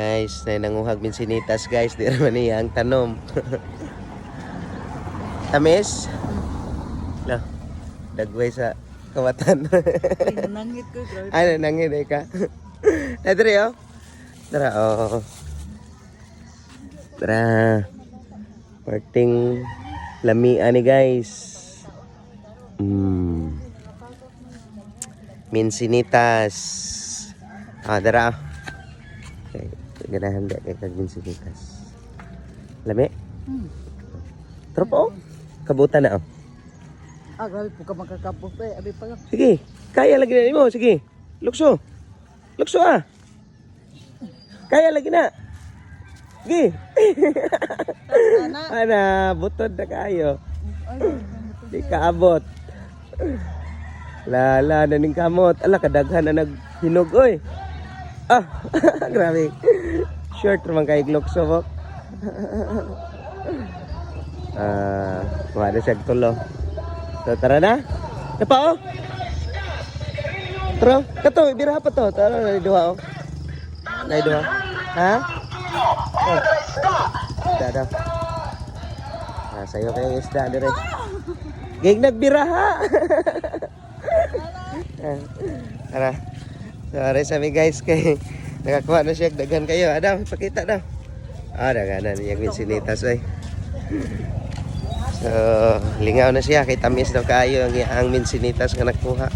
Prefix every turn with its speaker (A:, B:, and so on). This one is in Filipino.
A: Guys, na nanguhag min sinitas guys, di naman niya ang tanom. Tamis? La, dagway sa kawatan.
B: Nanangit ko, grabe.
A: Ano, nangin ka? Nadri oh. Tara, oh. Tara. Parting lamian ni guys. Minsinitas. Tara. Okay, ganahan ba kay kag minsinitas. Lami? Tropo oh. Kabutan na oh.
B: Grabe po ka makakapos eh. Abi pa lang.
A: Sige, kaya lagi na mo. Sige, lukso. Lukso ah. Kaya lagi na. Sige. Ana, butod na kayo. Di kaabot. Lala na ning kamot. Ala, kadaghan na naghinog oy. Ah, grabe. Short naman kay lukso mo. Wala siya tulo. So, tara na. Napa oh. Tara. Kato, bira pa to. Tara, naiduha oh. Naiduha. Ha? Oh. Isda daw. Sayo kayo isda dire. Gig nagbira ha. Tara. Sorry sa mi guys kay nakakuha na siya daghan kayo. Adam, pakita daw. Daghanan yung minsinitas ay. So, lingaw na siya kay tamis daw kayo ang minsinitas nga nakuha.